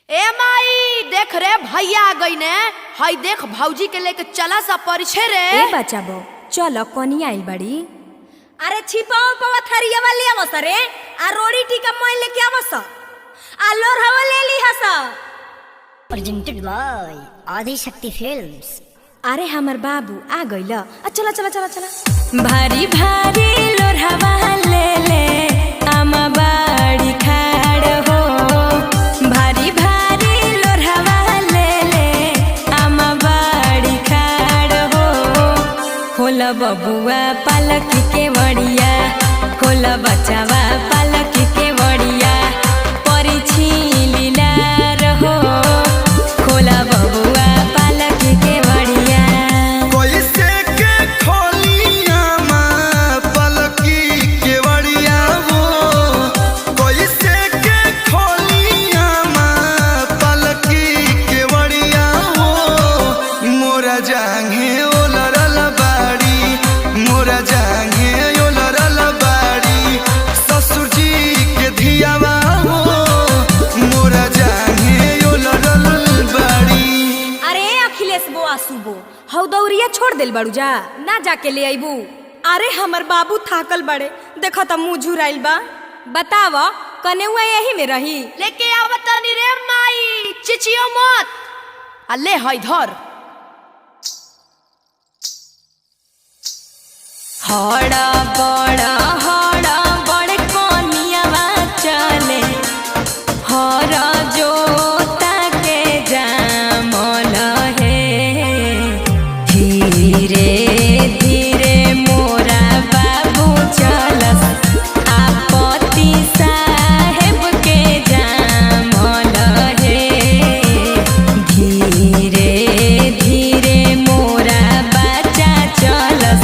ए माई देख रे भैया आ गई ने। हई देख भौजी के लेके चला सा परिछे रे। ए बचाबो चलो कनिया आइल बड़ी। अरे छिपाओ पवा थरिया वाली आवस रे आ रोड़ी टीका मोय लेके आवस आ लोर हवा ले ली हस। प्रेजेंटेड बाय आदि शक्ति फिल्म्स। अरे हमर बाबू आ गइल। चला चला चला चला। भारी भारी लोर हवा ले ले आमा बाड़ी खाड़ हो। भारी भारी लोर हवा ले ले आमा बाड़ी खाड़ हो। होला बबुआ पालक के वड़िया होला बचावा पालक के वड़िया परिछी लीला रहो। खोला बबुआ पालक के वड़िया कैसे के खोलिया माँ पलकी के वड़िया वो। कैसे के खोलिया माँ पलकी के वड़िया वो। मोरा जांघे ओलरल बाड़ी मोरा जांघे ओलरल बाड़ी ससुर जी के धियावा हो। मोरा जांघे ओलरल बाड़ी। अरे अखिलेश बो आसुबो हौ दौरिया छोड़ देल बड़ू जा ना जाके ले आइबू। अरे हमर बाबू थाकल बड़े देखो त मुंह झुराइल बा। बताव कनेउआ यही में रही। लेके आवतनी रे माई चिचियो मत। आ ले हई धर। हड़ा बड़ कोनियावा चले हर जोता के जामल हे। धीरे धीरे मोरा बाबू चलस आपत्ति साहेब के जामल हे। धीरे धीरे मोरा बच्चा चलस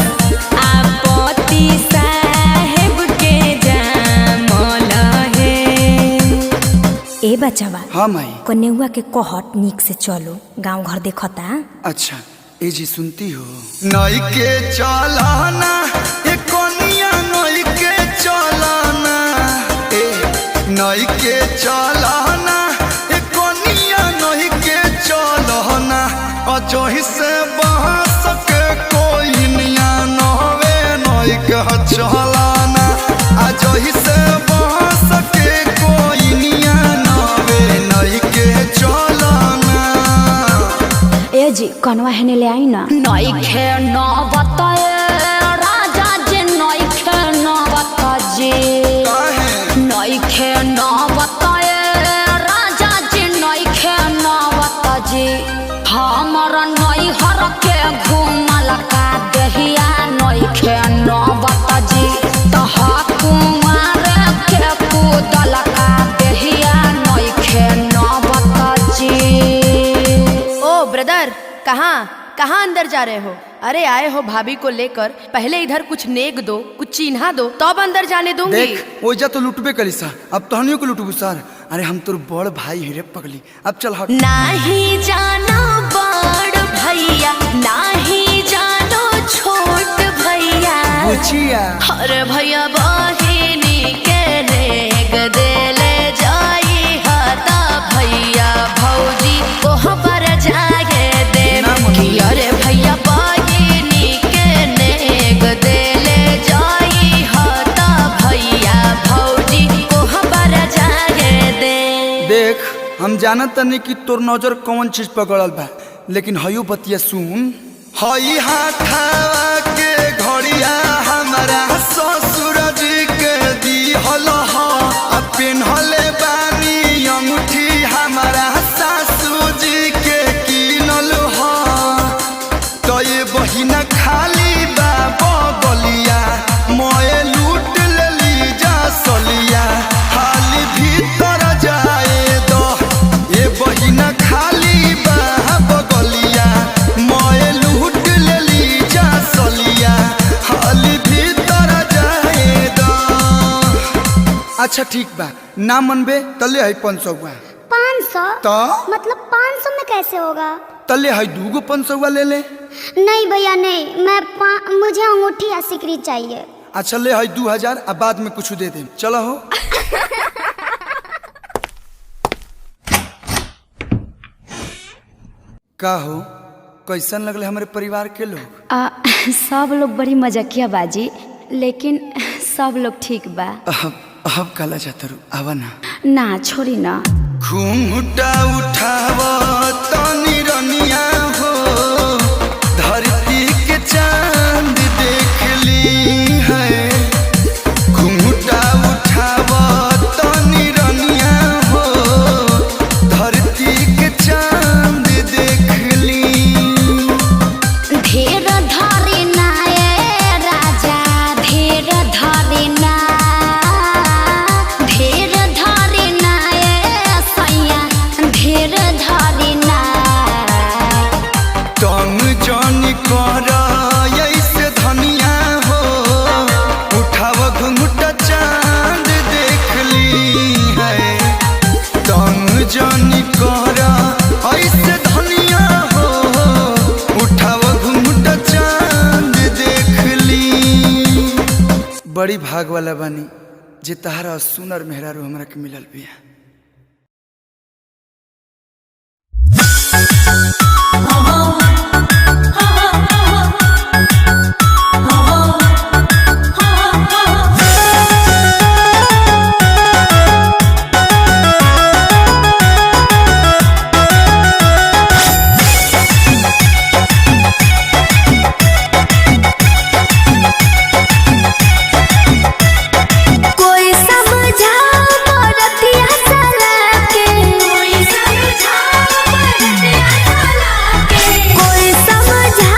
आपत्ति साहेब के जामल हे। ए बचावा हाँ माई। कन्या के कहट निक से चलो गांव घर देखता। अच्छा ए जी सुनती हो। नई के चलाना ए कोनिया नई के चलाना ए नई के चलाना ए कोनिया नई के चलाना। अजोही से बहस के कोई निया नहवे नई के चलाना। अजोही से बहस के कोई निया नहवे नई के चलाना। ए जी कनवा हेने ले आई ना। नइखे न बताए राजा जी नइखे न बताजे। नइखे न बताए राजा जी नइखे न बताजे। हमर नैहर के घुमल का देहिया नइखे न बताजे। तहा कुमार के कूदल का देहिया नइखे न बताजे। ओ ब्रदर कहाँ कहाँ अंदर जा रहे हो? अरे आए हो भाभी को लेकर, पहले इधर कुछ नेक दो कुछ चिन्हा दो तब अंदर जाने दूंगी। देख ओजा तो लुटबे करी सा अब तहनियों को लुटबू सर। अरे हम तोर बड़ भाई हिरे पगली अब चल हट। नाही जानो बड़ भैया नाही जानो छोट भैया। बुचिया अरे भैया बहिनी के नेग देले जाई हता भैया भौजी ओह पर जागे दे। कि अरे भैया बहिनी के नेग देले जाई हता भैया भौजी ओह पर जागे दे। देख हम जानत तनी कि तोर नजर कौन चीज पकड़ल बा, लेकिन हयो बतिया सुन। हई हाथावा के घड़िया हमारा ससुर जी के दिहल ह। पेन्हले बानी अंगूठी हमारा सासू जी के किनल ह। तो ये बहिना खाली बा बगलिया मोए लूट लेली जा सलिया। हाली भीतर जाए दो ये बहिना खाली बा बगलिया मोए लूट लेली जा सलिया। हाली भीतर जाए दो। अच्छा ठीक बा ना मनबे तले है 500 हुआ। 500 तो मतलब 500 में कैसे होगा? तले है 2 500 हुआ ले ले। नहीं भैया नहीं, मुझे अंगूठी या सिकरी चाहिए। अच्छा ले है 2000 अब बाद में कुछ दे दे। चलो हो। का हो, कैसन लगले हमारे परिवार के लोग? सब लोग बड़ी मजाकिया बाजी, लेकिन सब लोग ठीक बा। अब काला जाता रू, आवा ना। ना छोड़ी ना। घूंघटा उठाव तनी रनिया हो, धरती के चांद देख ली है। घूंघटा उठाव तनी रनिया हो, धरती के चांद देख ली। ढेर धरी ना ए राजा, ढेर धरी ना, ढेर धरी ना ए सैया, ढेर धरी ना। तुम जानी कर ऐसे धनिया हो, उठाव घूंघटा चांद देख ली है। तुम जानी कर ऐसे धनिया हो, उठाव घूंघटा चांद देख ली। बड़ी भाग वाला बानी जे तहरा सुनर मेहरारू हमरा के मिलल बिया। कोई समझा मोरतिया चला के, कोई समझा मोरतिया चला के, कोई समझा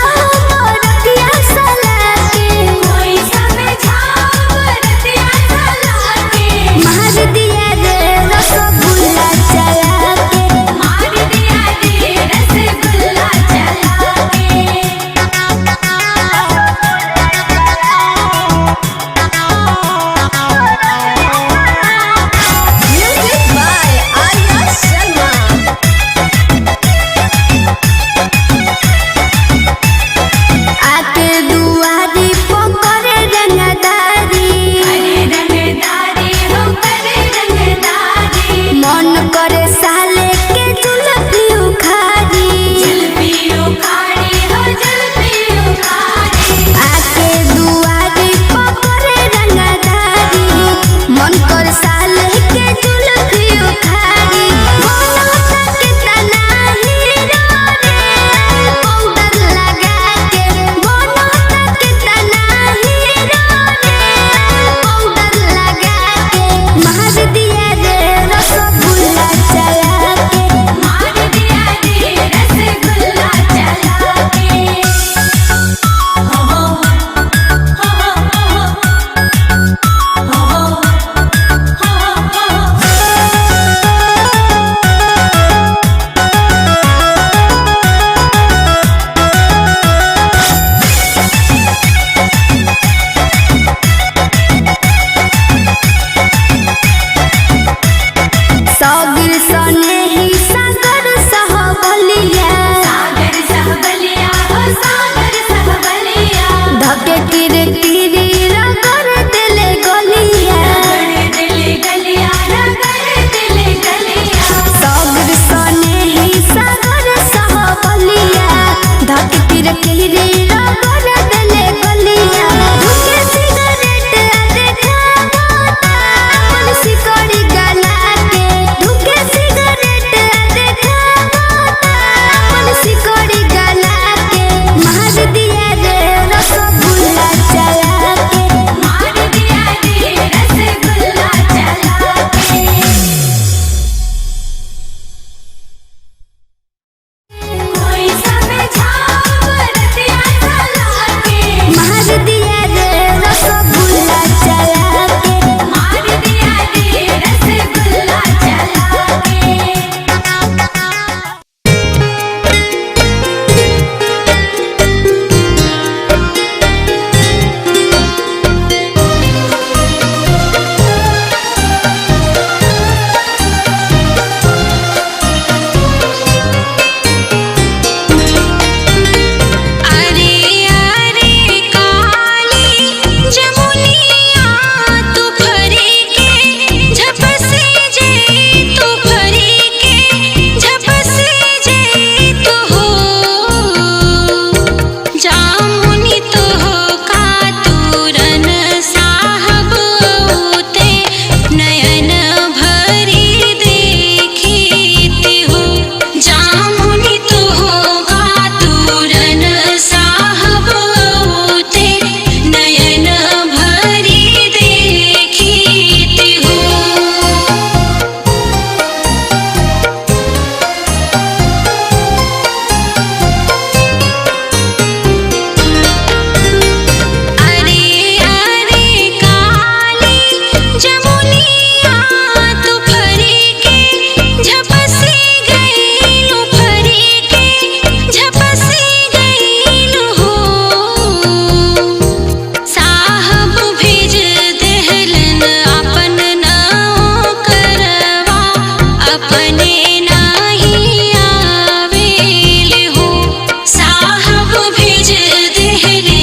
मोरतिया चला के, कोई समझा मोरतिया चला के। मार दिया रे रसगुल्ला चला के, मार दिया रे रसगुल्ला चला के। Music by Arya Sharma. आके दुआरी पकड़े रंगदारी, अरे रंगदारी हो करे रंगदारी। मन करे साले के जुल्फी उखाड़ी, जुल्फी उखाड़ी हो जुल्फी उखाड़ी। आके दुआरी पकड़े रंगदारी, मन करे साले के जुल्फी उखाड़ी। बोलो तक तना हीरो रे, पाउडर लगा के। बोलो तक तना हीरो रे, पाउडर लगा के। मार दिया रे रसगुल्ला चला के, मार दिया रे रसगुल्ला चला के। सागर सने ही सागर सहबलिया, सागर सहबलिया हो सागर सहबलिया। धके किरे किरी रगड़ दिले गलिया, रगड़ दिले गलिया, रगड़ दिले गलिया। सागर सने ही सागर सहबलिया, धके किरे किरी रगड़ दिले गलिया। धुके सिगरेट देखा बोता, अपन सिकड़ी गला के। धुके अपने नाही आवेल हो साहब भेज देहले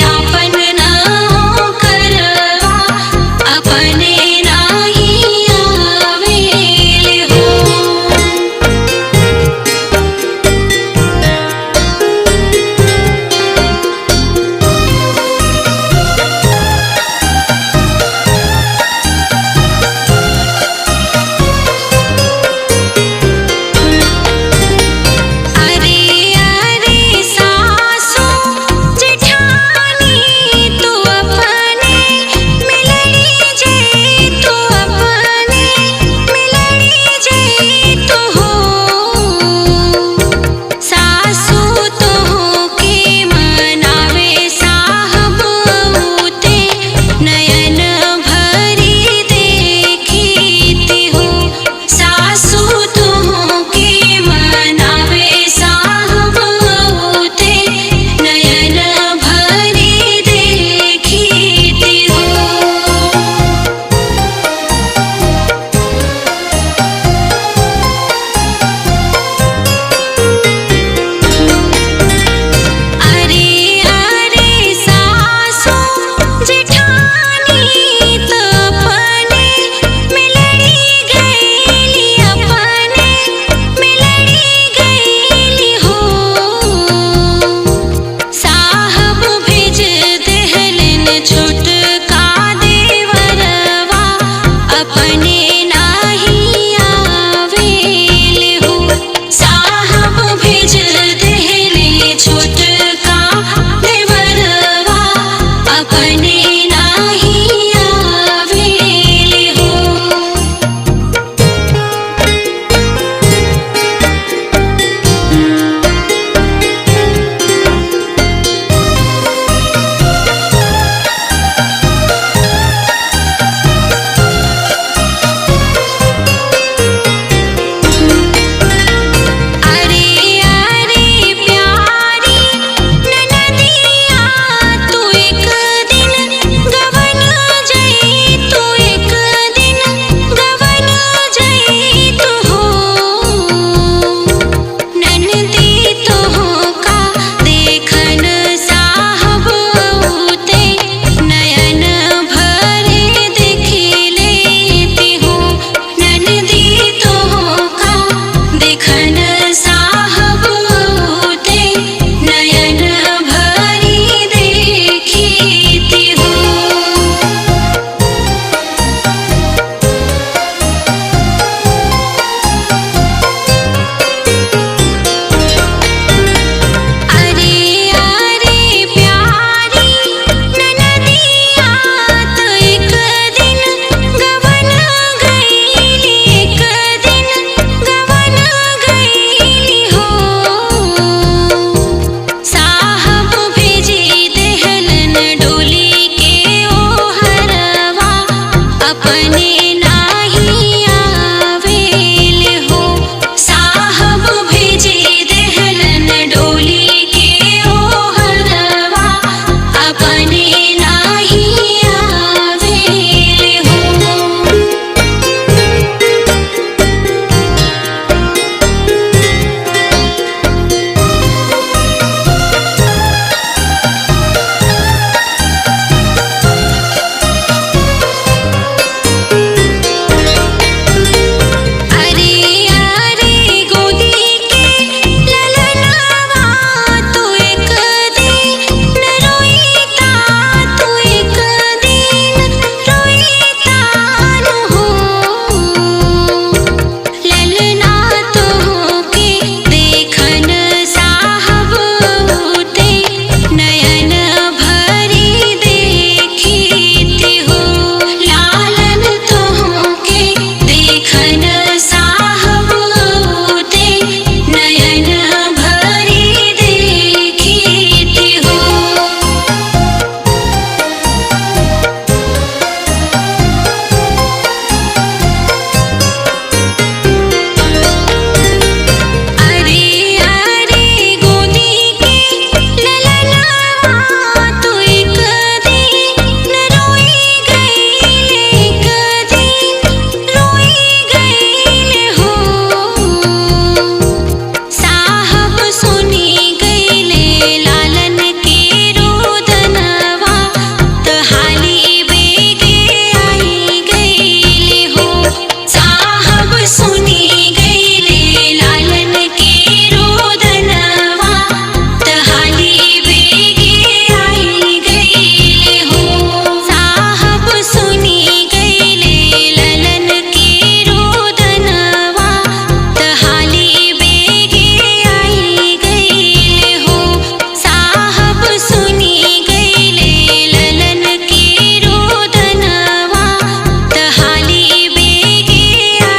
आपन ना हो करवा अपने नाही आवेल हो।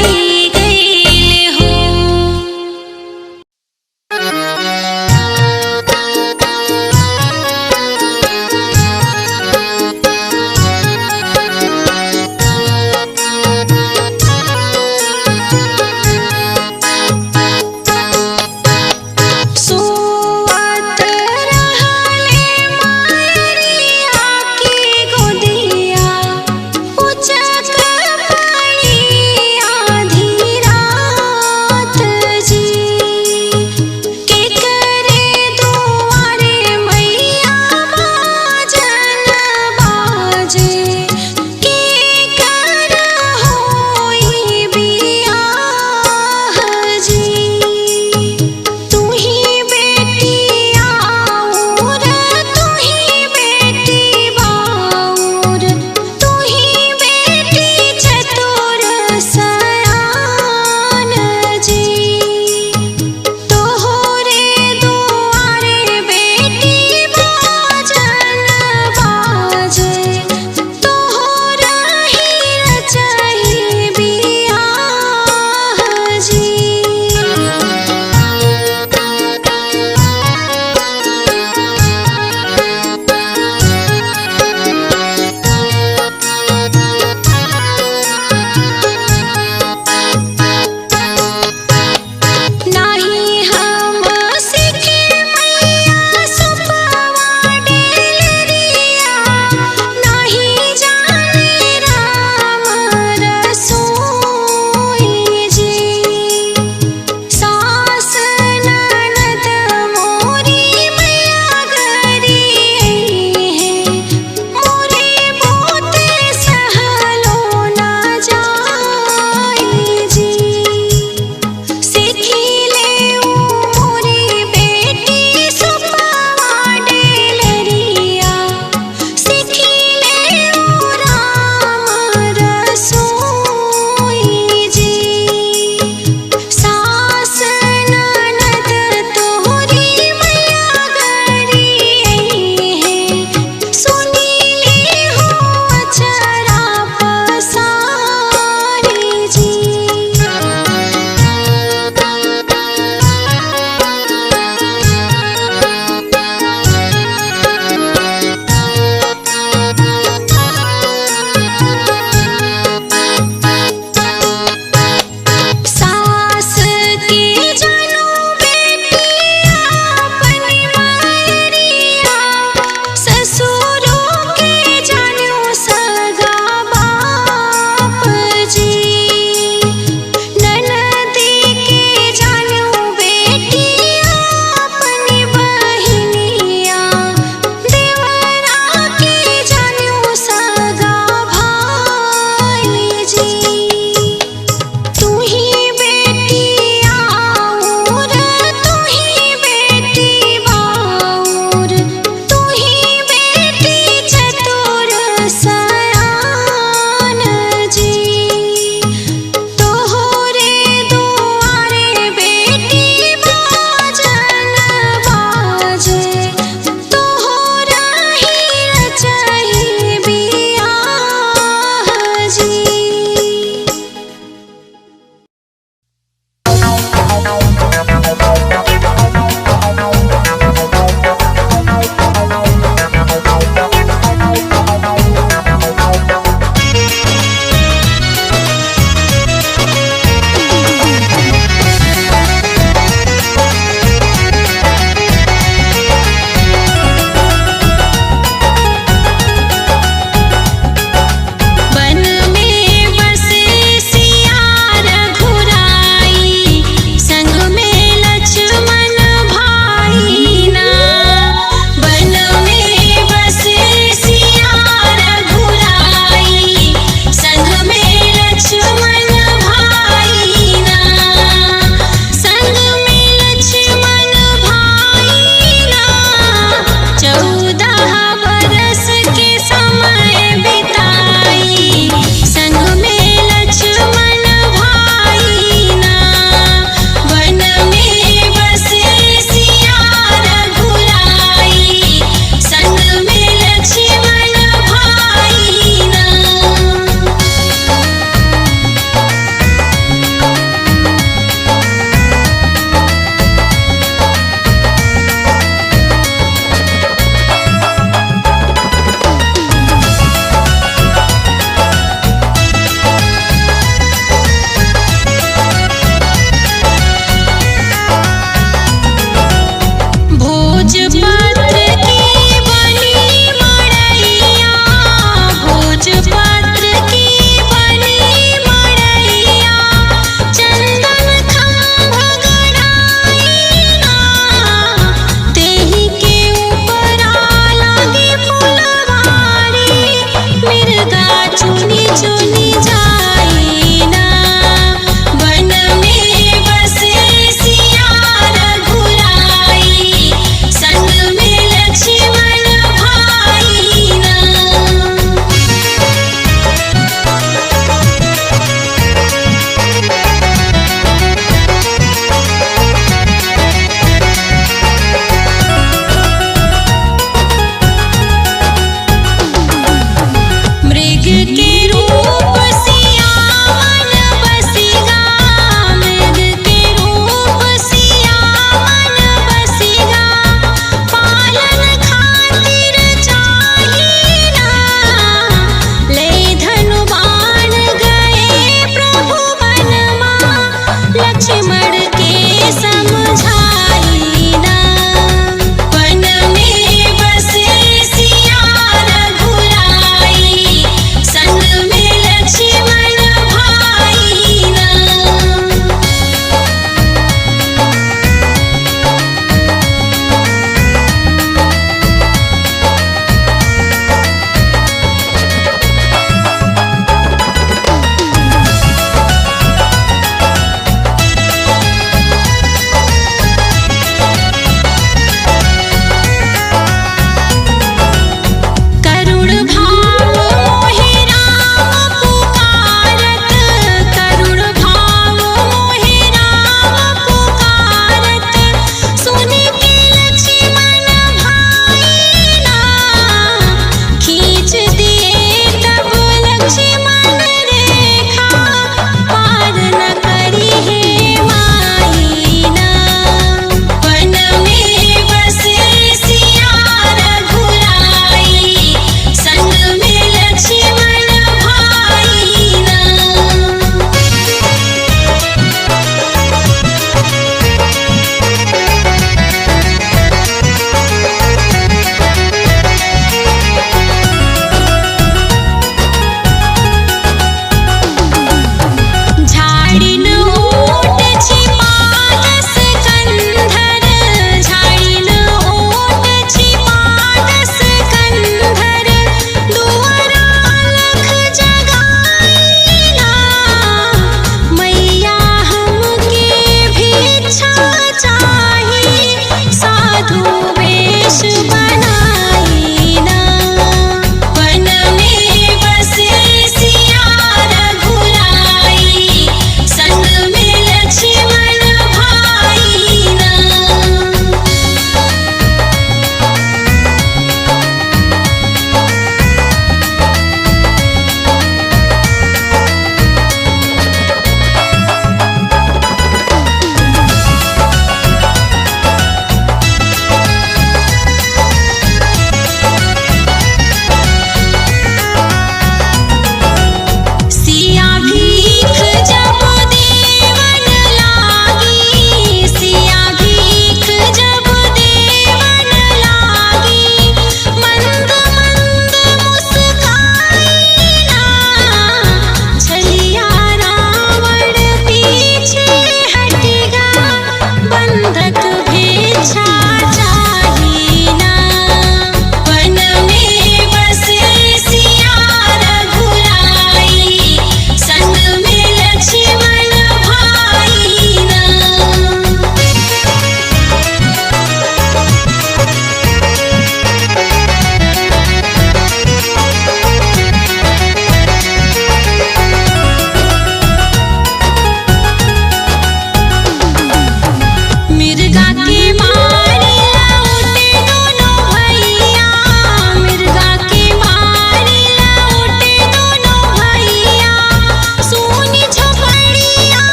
आई गई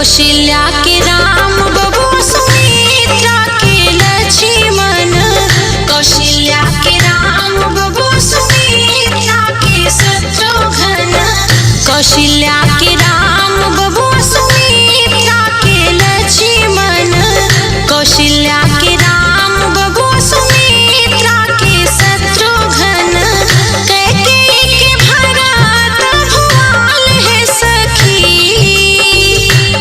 कौशल्या के राम बबुआ सुमित्रा के लक्ष्मण कौशल्या के राम बबुआ सुमित्रा के शत्रुघ्न कौशल्या के राम बबुआ सुमित्रा के लक्ष्मण कौशल्या के राम बबुआ सुमित्रा के शत्रुघ्न कैकेयी के भरत भुआल है सखी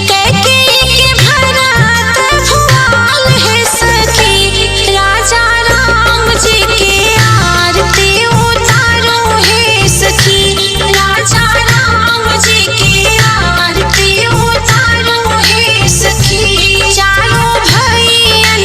कैकेयी के भरत भुआल है सखी राजा राम जी के आरती उतारो है सखी राजा राम जी के आरती उतारो है सखी चारों भैयन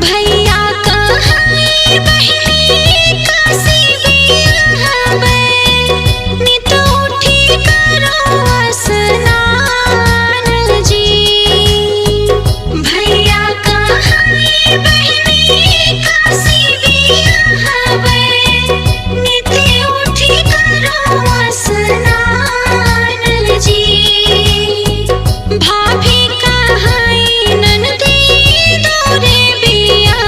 भैया कहाई बहिनी काशी बियाहबे नित उठी करो स्नान जी। भैया कहाई बहिनी काशी बियाहबे नित उठी करो स्नान जी। भाभी कहाई ननदी दौरे बिया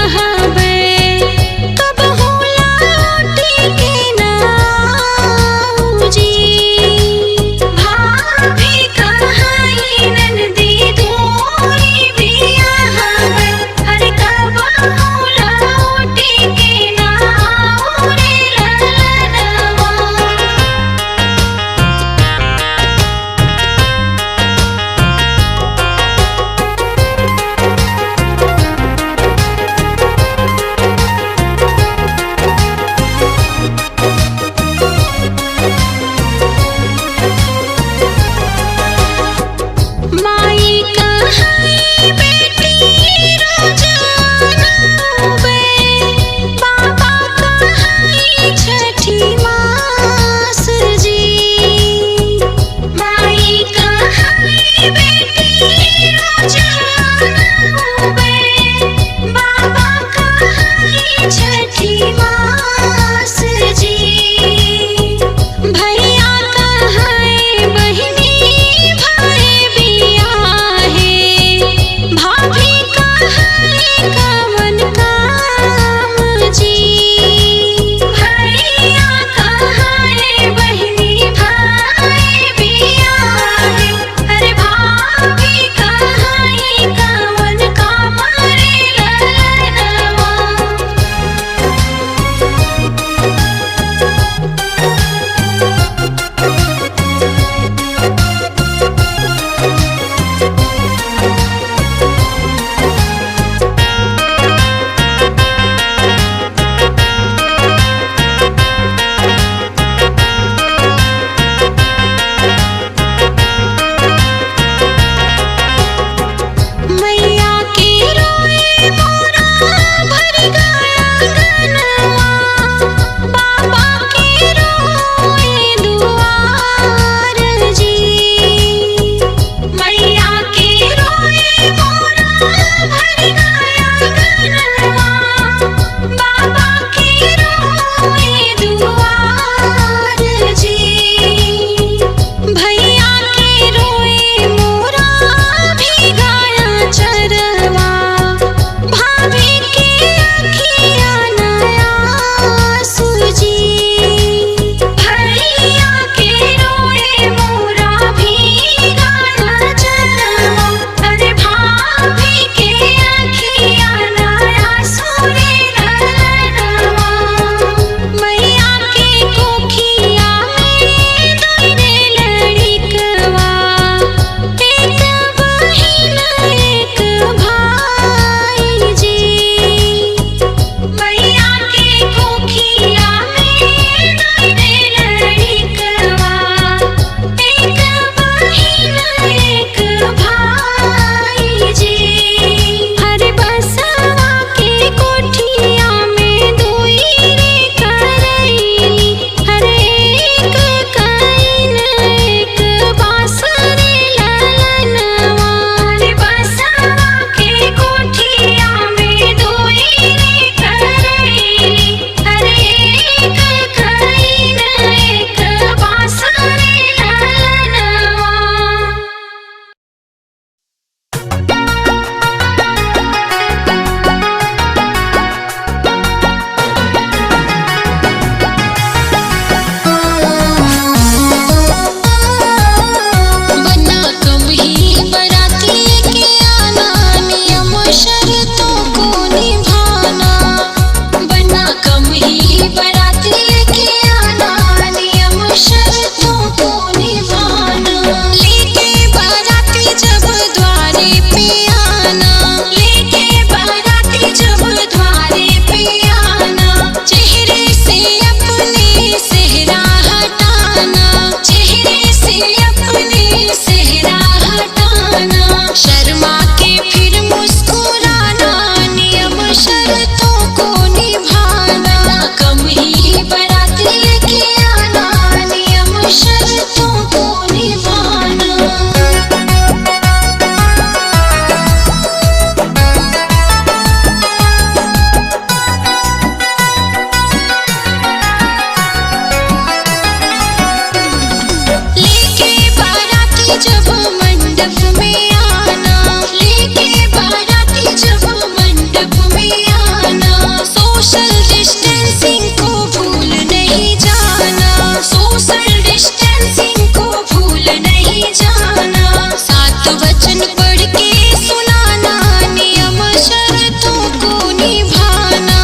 बात वचन पढ़ के सुनाना, नियम शर्तों को निभाना,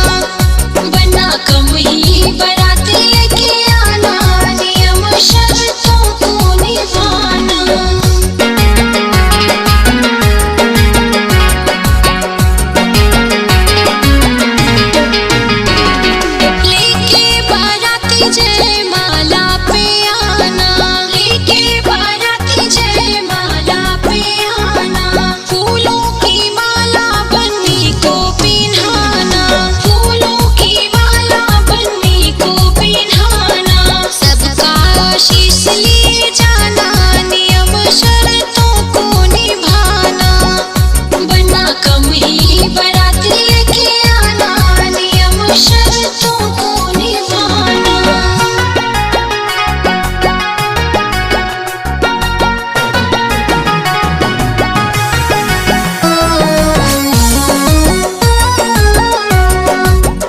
बनना कम ही बारात लेके आना, नियम शर्तों को निभाना। लेके बाराती जयमाला पे आना, लेके बाराती जयमाला पे आना, फूलों की माला बन्नी को पिन्हाना, फूलों की माला बन्नी को पिन्हाना, सबका आशीष लिए जाना, नियम शर्तों को निभाना, बनना कम ही बारात लेके आना, नियम शर्तों को निभाना।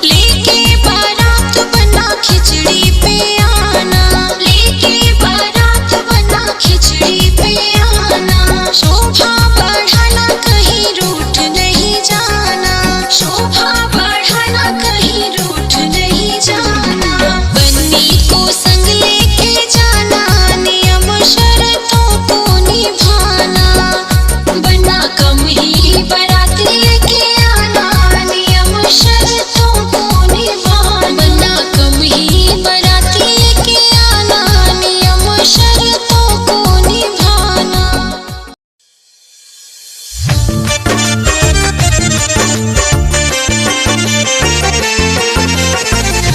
लेके बारात बना खिचड़ी पे आना, लेके बारात बना खिचड़ी पे आना, शोभा बढ़ाना कहीं रूठ नहीं जाना, शोभा बढ़ाना कहीं रूठ नहीं जाना, बन्नी को संग लेके जाना, नियम शर्तों को निभाना, बनना कम ही बारात लेके आना, नियम शर्तों को निभाना, बनना कम ही बारात लेके आना, नियम शर्तों को निभाना।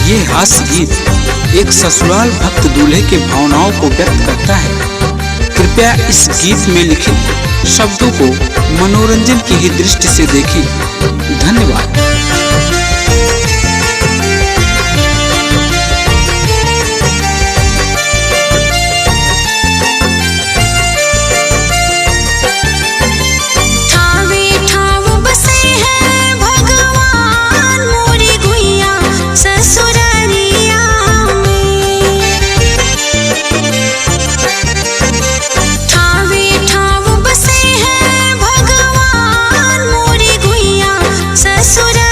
ये हास्य गीत एक ससुराल भक्त दूल्हे के भावनाओं को व्यक्त करता है। कृपया इस गीत में लिखित शब्दों को मनोरंजन की ही दृष्टि से देखें। धन्यवाद। ठावे ठाव बसे हैं भगवान मोरी गुइया ससुरारिया में, ठावे ठाव बसे हैं भगवान मोरी गुइया ससुरारिया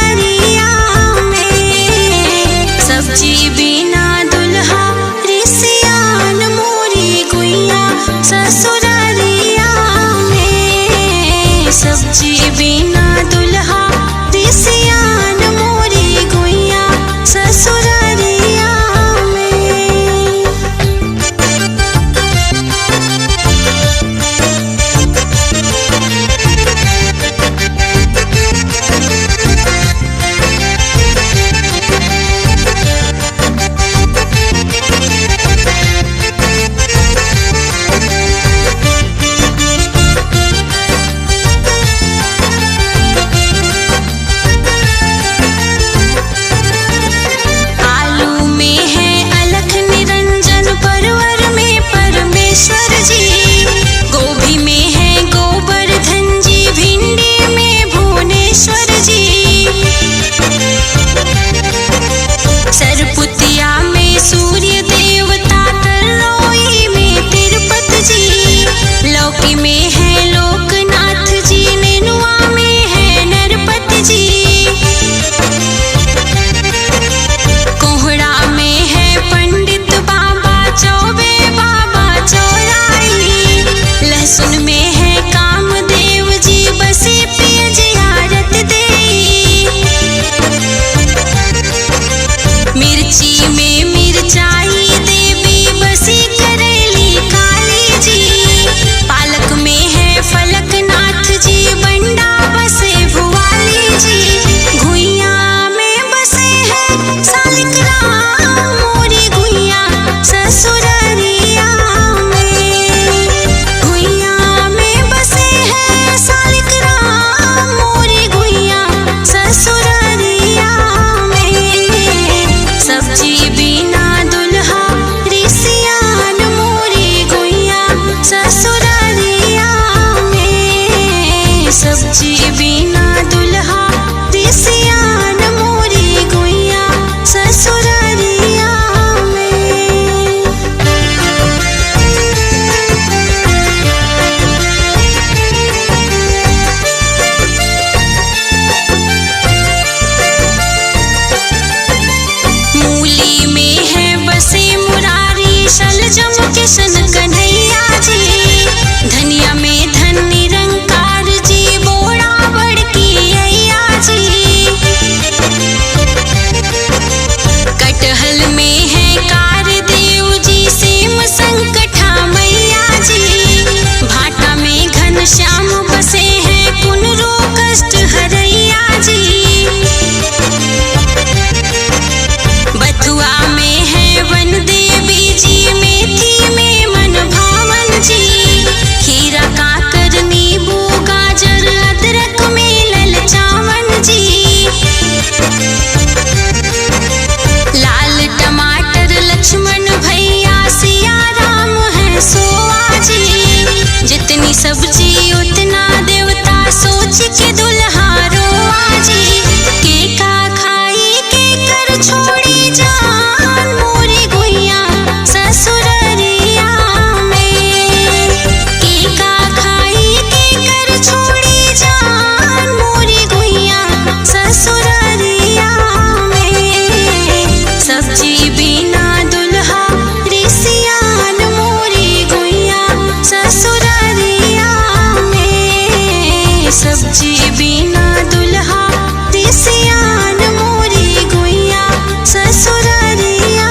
कृष्ण कन्हैया जी। धनिया में धन निरंकार जी, बोड़ा बड़की अय्या जी। कटहल में है कार देव जी, सेम संकटा मैया जी। भाटा में घनश्याम बसे हैं, पुनरो कष्ट हरैया जी। बथुआ में है वन देवी जी, मेथी में मन भावन जी। खीरा काकर नींबू गाजर, अदरक में ललचावन जी। लाल टमाटर लक्ष्मण भैया, सिया राम है सोआ जी। जितनी सब्जी उतना देवता, सोच के दुल्हा रोआ जी। के का खाई के कर छोड़ी जान, मोरी गुइया ससुररिया में। के का खाई के कर छोड़ी जान, मोरी गुइया ससुररिया में। सब्जी बिना दुल्हा रिसियान, मोरी गुइया ससुररिया में। सब्जी बिना दुल्हा रिसियान, मोरी गुइया ससुररिया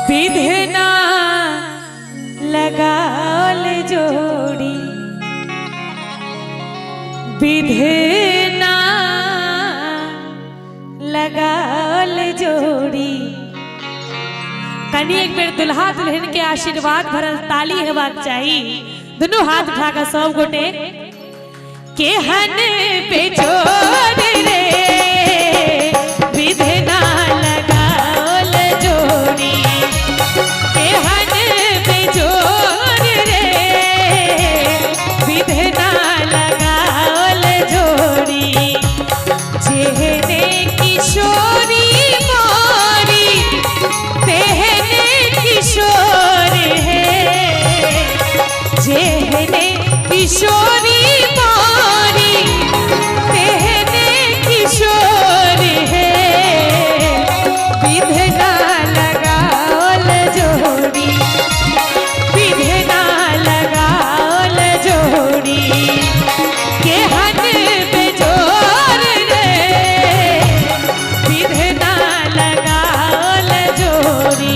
विधना लगाल जोड़ी विधना लगाल जोड़ी। कनी एक बेर दुल्हा दुल्हन के आशीर्वाद भरल ताली हेबाक चाही। दोनों हाथ उठा कर सब गोटे केहन पे जोड़ रे विधना लगाल जोड़ी केहन पे जोड़ रे विधना लगाल जोड़ी। जेहने किशोरी मोरी तेहने किशोर है जेहने किशोरी मोरी तेहने किशोर है विधना लगाल जोड़ी विधना लगाल जोड़ी केहन बेजोर रे विधना लगाल जोड़ी।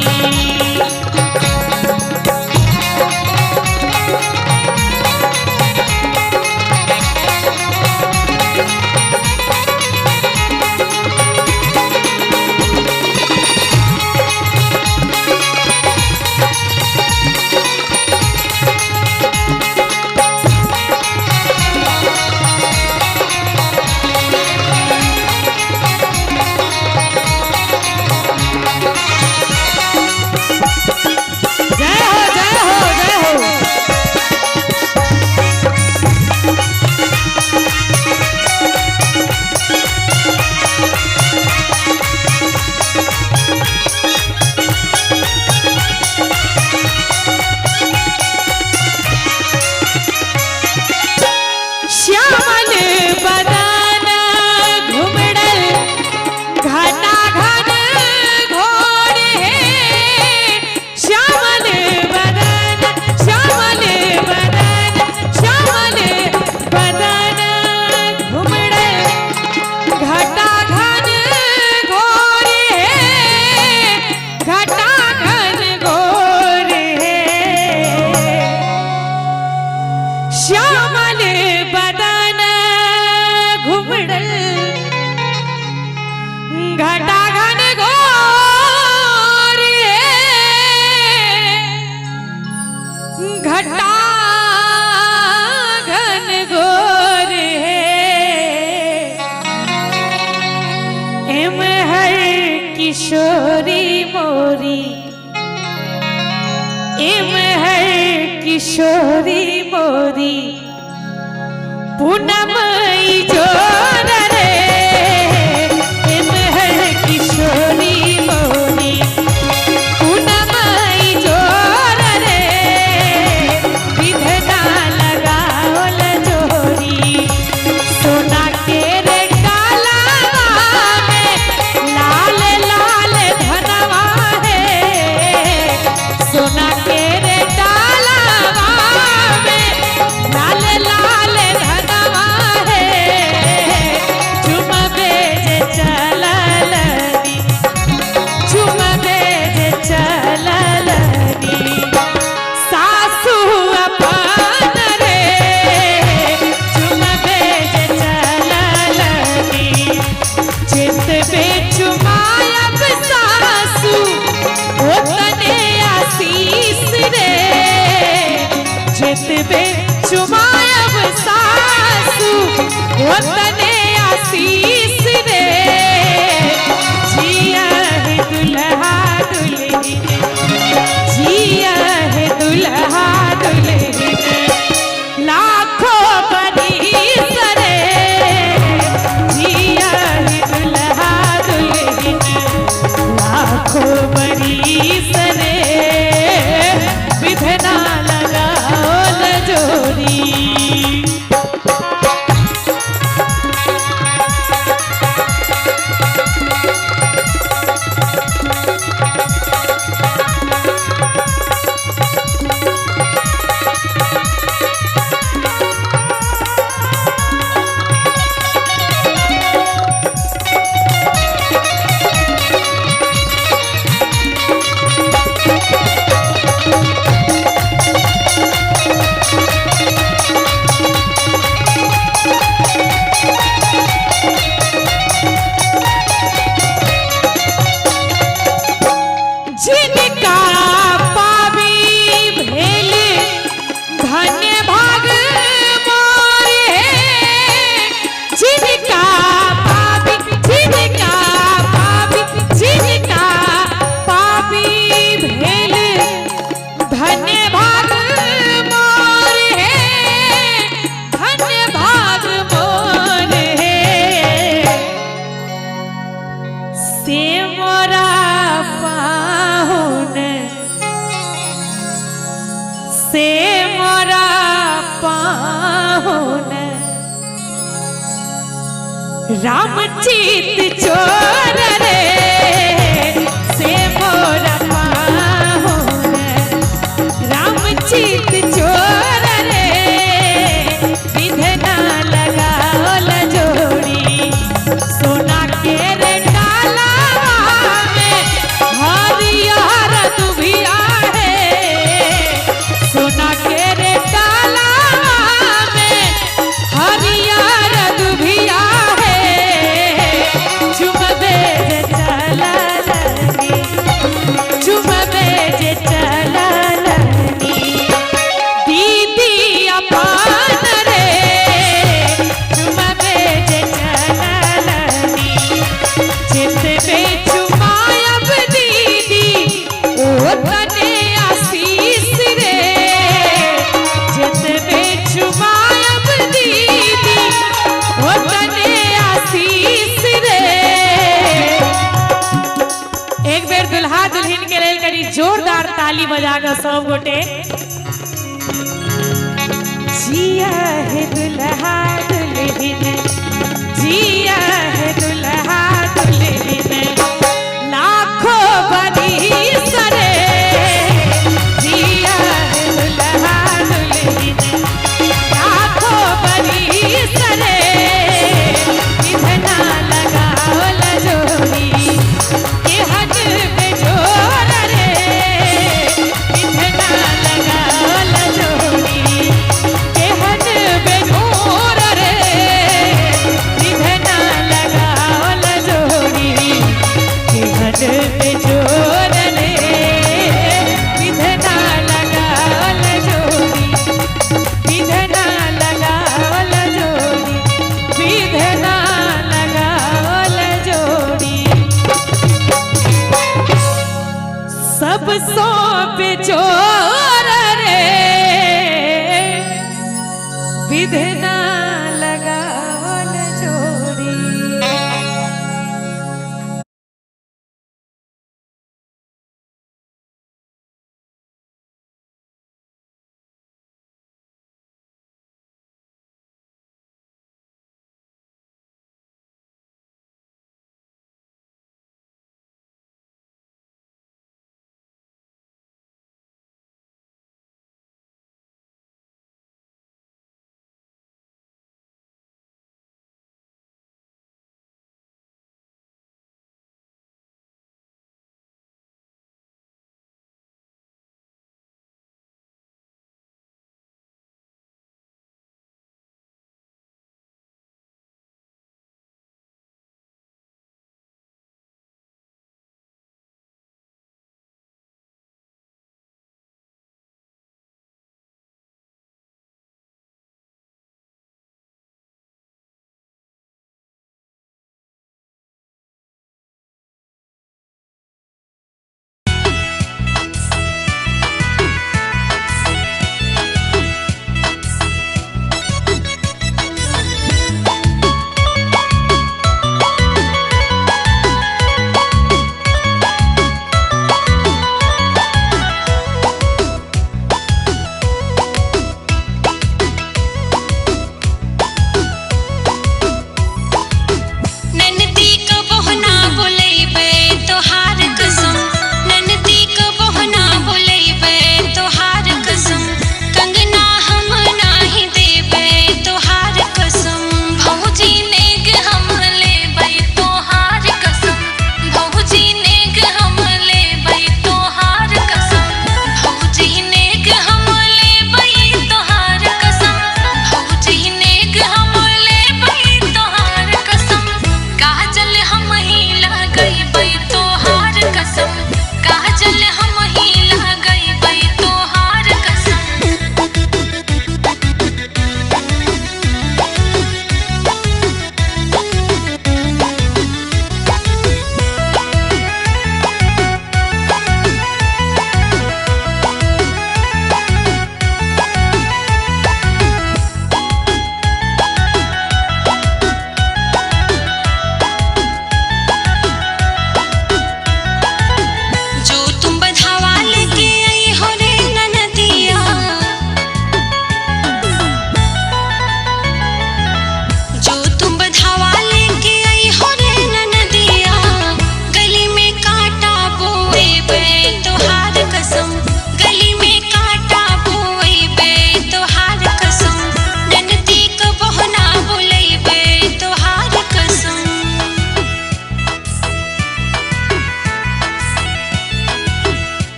जय हो जय हो जय हो। श्यामल बदन घुमड़ल घटा घन घोर है श्यामल बदन श्यामल बदन श्यामल बदन घुमड़ल घटा घन घोर है घटा घन घोर है श्यामल बदन घुमड़ल घटा घन घोर है घटा घन घोर है एम हर किशोरी मोरी एम हर किशोरी मोरी पूनम जोर रे एम हर किशोरी मोरी पूनम जोर रे विधना लगावल जोड़ी सोना के रे कालावा में लाल लाल धनवा है सोना के रे कालावा में लाल लाल धनवा है चुम बेज चललनी चुम बेज चललनी सासू अपन रे चुम बेज चललनी चित बे चुमायब सासू ओतने आशीष रे चित बे चुमायब सासू ओतने आशीष रे जिया है दुल्हा दुल्हन जिया है दुल्हा दुल्हन लाखों बरिस रे जिया है दुल्हा दुल्हन लाखों बरिस रे विधना लगाओल जोड़ी। होना राम चित चोर रे से मोरा पाहुन राम चित चोर रे विधना लगाओल जोड़ी सोना के रे डाला में हरियर दुभिया है सोना के रे डाला में हरियर दुभिया है चुमबे जे चला लनी चुमबे जे चला लनी दीदी अपान रे चुमबे जे चला लनी जितने चुमायब दीदी ओ तने आशीष रे जितने चुमायब दीदी ओ तने आशीष रे एक बेर दुल्हा दुल्हन के लेल करी जोरदार ताली बजाकर सब गोटे जिया है दुल्हा दुल्हन जिया है दुल्हा दुल्हन लाखों बरिस रे जिया है दुल्हा दुल्हन लाखों बरिस रे विधना लगाओल जोड़ी के हट पे जोर रे विधना लगाओल जोड़ी के हट पे जोर रे विधना लगाओल जोड़ी के हट पे जोर रे विधना लगाओल जोड़ी विधना लगाओल जोड़ी विधना लगाओल जोड़ी सब सौंप जोर रे विधना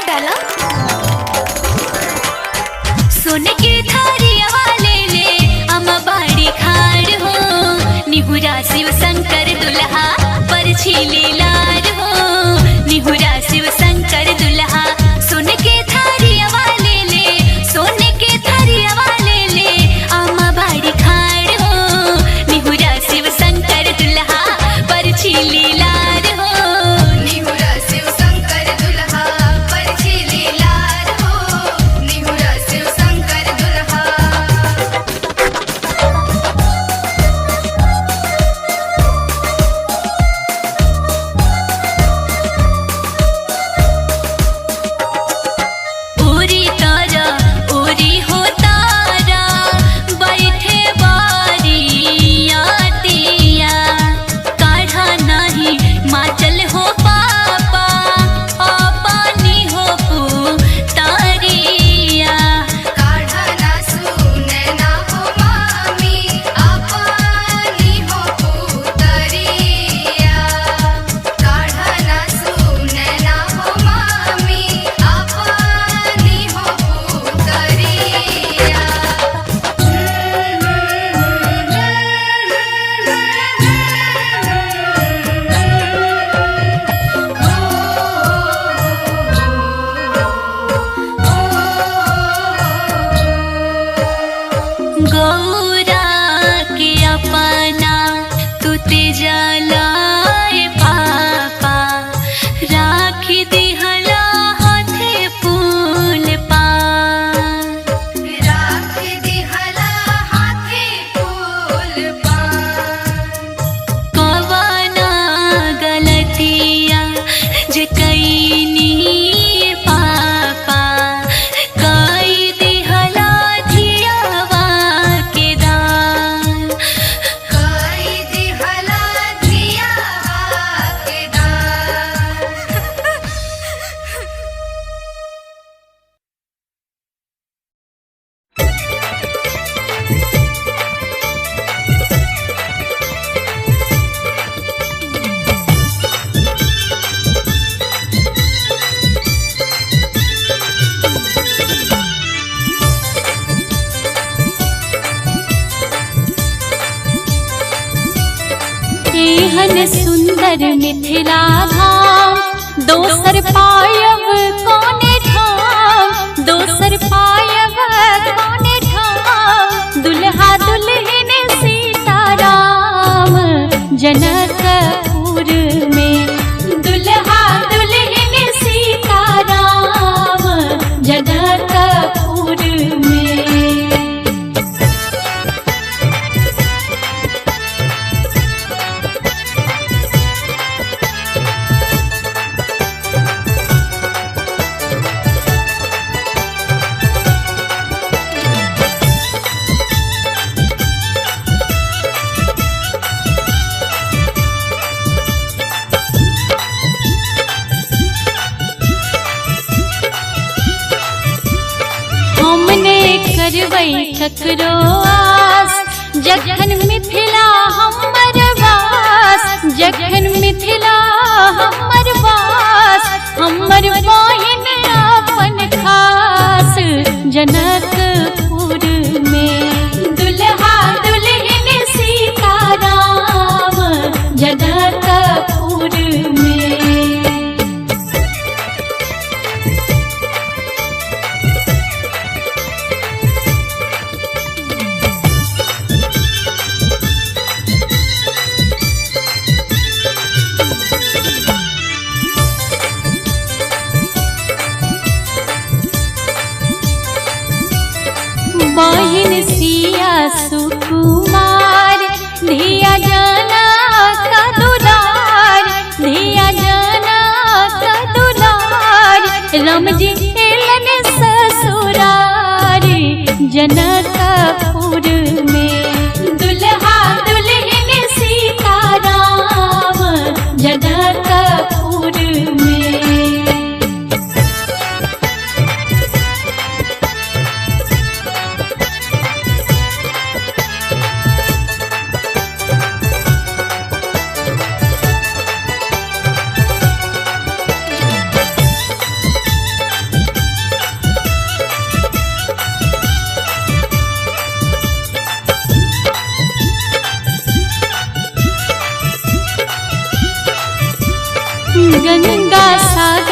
डाला। सोने के थारिया वाले ले अम्मा बाड़ी खाड़ हो, निहुरा शिव शंकर दुल्हा पर छिली लार हो, निहुरा शिव शंकर दुल्हा। सोने के थारिया वाले ले, सोने के थारिया वाले ले अम्मा बाड़ी खाड़ हो, निहुरा शिव शंकर दुल्हा पर छिली लार हो, निहुरा शिव शंकर दुल्हा पर छिली लार हो, निहुरा शिव शंकर दुल्हा। उरी तारा उरी हो तारा बैठे बारिया तिया, काढ़ा नहीं माचल हो पापा पानी हो पुतारिया, काढ़ा ना सुने ना हो मामी पानी हो पुतारिया, काढ़ा ना सुने ना हो मामी पानी हो पुतारिया। गौरा के अपना तू तेजलाए पापा, राखी दिहला हाथे फूल पा, राखी दिहला हाथे फूल पा। कवना गलतिया जे कैनी पापा, कई दिहला धियावा के दान, कई दिहला धियावा के दान। एहन सुंदर मिथिला धाम, दोसर पायब कौने ठाम, दोसर पायब कौने ठाम। दुल्हा दुल्हन सीताराम जनकपुर में, दुल्हा दुल्हन सीताराम जनकपुर में। हमने करवै ककरो आस, जखन मिथिला हमर वास, जखन मिथिला हमर वास। हमर बहिन अपन खास जनकपुर में, दुल्हा दुल्हन सीताराम जनकपुर में। बहिन सिया सुकुमार, धिया जाना का दुलार, धिया जाना का दुलार। रमजी एलन ससुरार जनकपुर में, दुल्हा दुल्हन सीताराम जनकपुर में।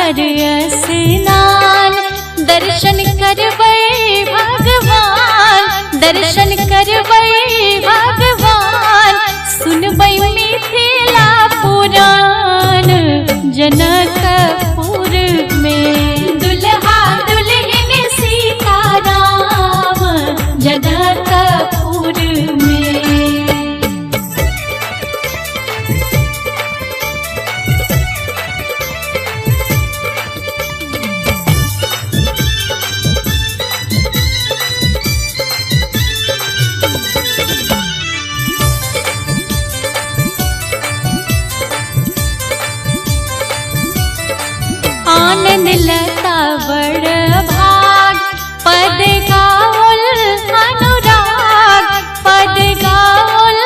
पर स्नान, दर्शन करबै भगवान, दर्शन करबै भगवान, सुनबै मिथिला पुराण जनकपुर में। दुल्हा दुल्हन सीताराम जनकपुर में। आनंद लता बड़ भाग, पद गाओल अनुराग, पद गाओल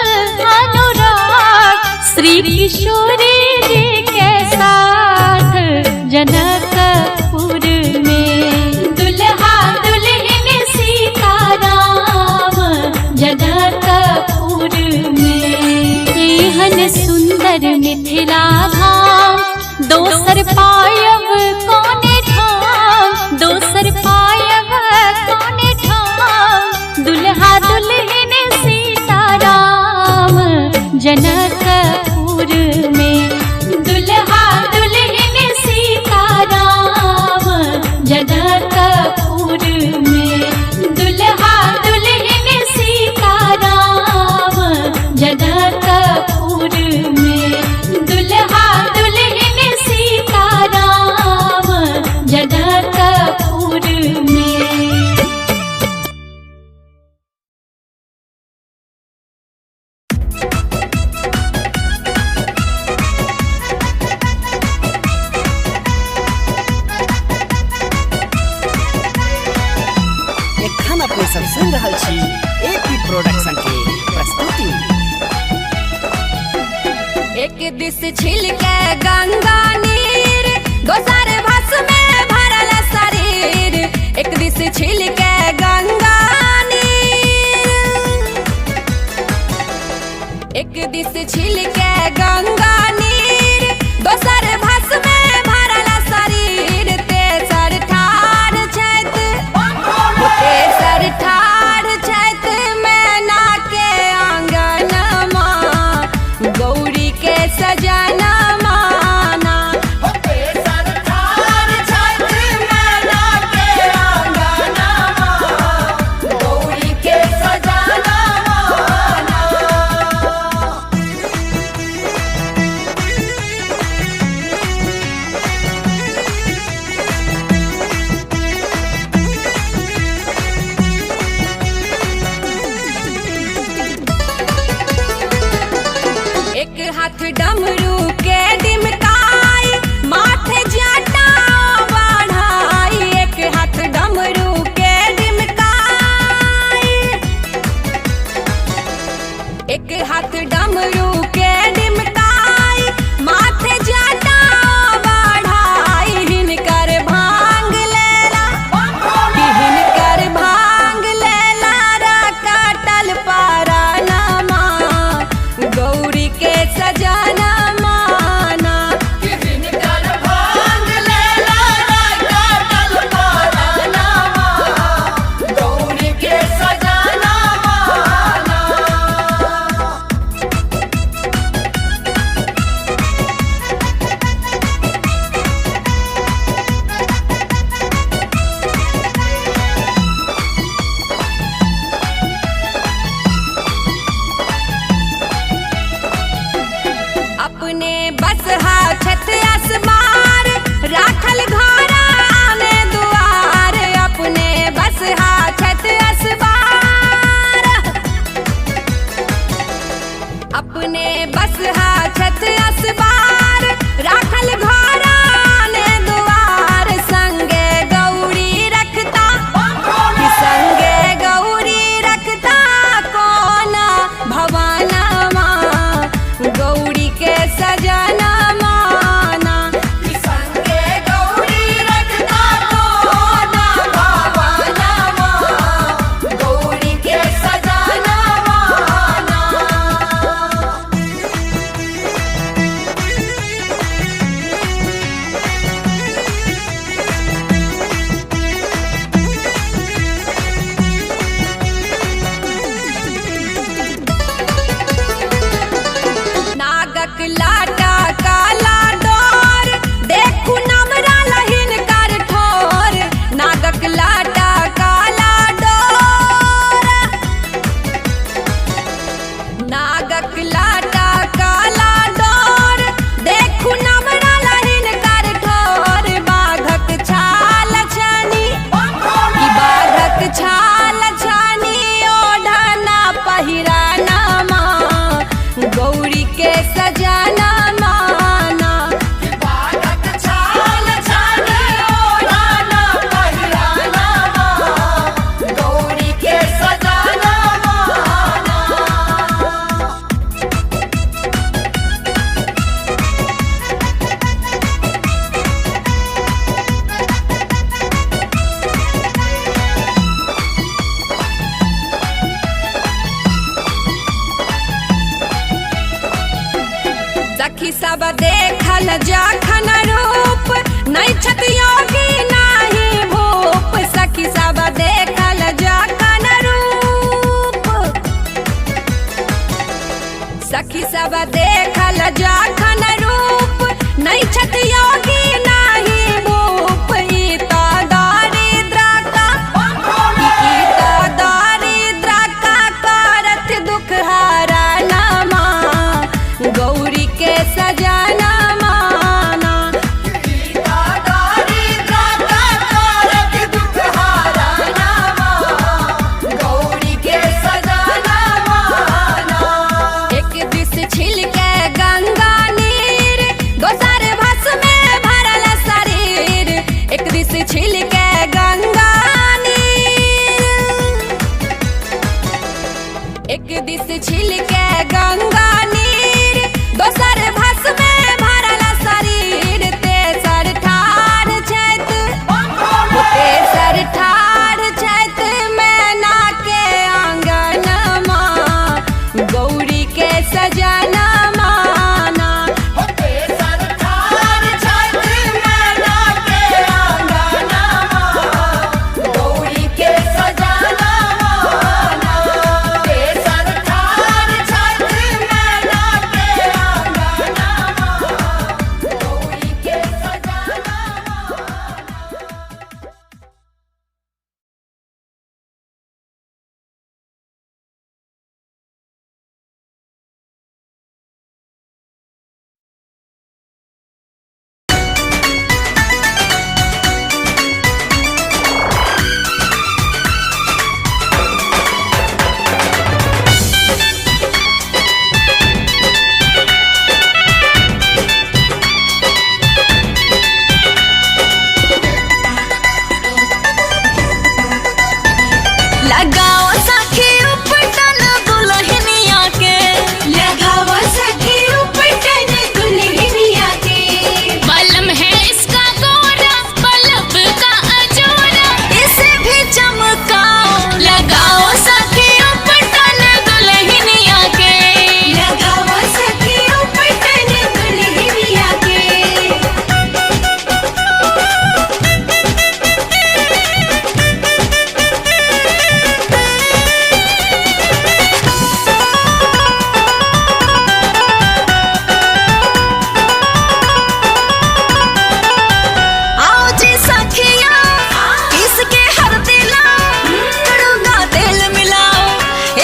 अनुराग, श्री किशोरी जी के साथ जनकपुर में। दुल्हा दुल्हन सीताराम जनकपुर में। एहन सुंदर मिथिला धाम, दोसर पायब कोने ठाम, दोसर पायब कोने ठाम, दुल्हा दुल्हन सीताराम जनकपुर में। दुल्हा दुल्हन सीताराम जनकपुर में। दुल्हा दुल्हन सीताराम जनकपुर में। दुल्हा दुल्हन सीताराम जनकपुर में। एखन अपने सब सुन रहल छी एपी प्रोडक्शन के प्रस्तुति। एक दिस छिल के गंगा नीर, दोसर भस में भरल शरीर। एक दिस छिल के गंगा नीर, एक दिस छिल के गंगा नीर, दोसर भस में भरल शरीर। तेसर ठाढ़ छथि, तेसर ठाढ़ छथि मैना के आंगनमा, गौरी के सजना माना। तेसर ठाढ़ छथि सब देखल जखन रूप नहीं छत योगी नहीं भूप सखी सब देखल जखन रूप सखी सब देखल जखन रूप नहीं छत योगी नहीं भूप ई तो दारिद्र का करत दुख हरणमा गौरी के सजना माना गौरी के सजना माना एक दिस छिल के गंगा नीर दोसर भस में भरल शरीर एक दिस छिल के गंगा नीर एक दिस छिल के गंगा नीर दोसर भस में भरल शरीर तेसर ठाढ़ छैत मैना के आंगनमा गौरी के सजना माना तेसर ठाढ़ छैत मैना के आंगनमा गौरी के सजना माना तेसर ठाढ़ छैत मैना के आंगनमा गौरी के सजना माना। लगाओ सखी उपटन दुल्हनिया के लगाओ सखी उपटन दुल्हनिया के बलम है इसका गोरा बलब का अजोरा इसे भी चमकाओ लगाओ सखी उपटन दुल्हनिया के लगाओ सखी उपटन दुल्हनिया के आओ जी सखिया इसके हल्दी लाओ कड़ूंगा तेल मिलाओ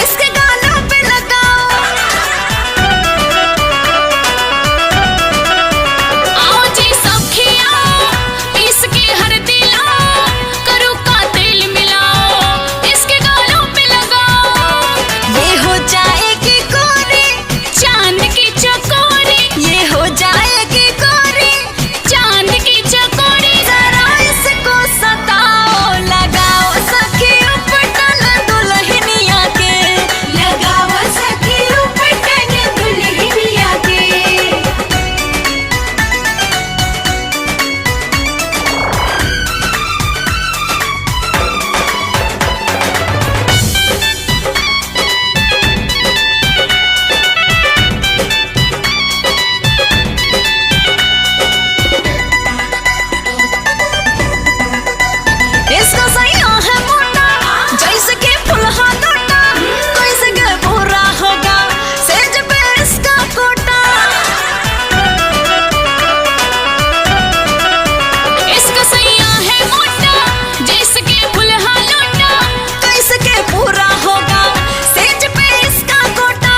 इसके गालों पे लगाओ आओ जी सखिया इसके हल्दी लाओ कड़ूंगा तेल मिलाओ इसके गालों पे लगाओ ये हो जाएगी गोरी चांद की चकोरी ये हो जाएगी गोरी चांद की चकोरी जरा इसको सताओ लगाओ सखी उपटन दुल्हनिया के लगाओ सखी उपटन दुल्हनिया के इसका सैया है मोटा जैसे कि फुलहा लोटा कैसे के पूरा होगा सेज पे इसका कोटा इसका सैया है मोटा जैसे कि फुलहा लोटा कैसे के पूरा होगा सेज पे इसका कोटा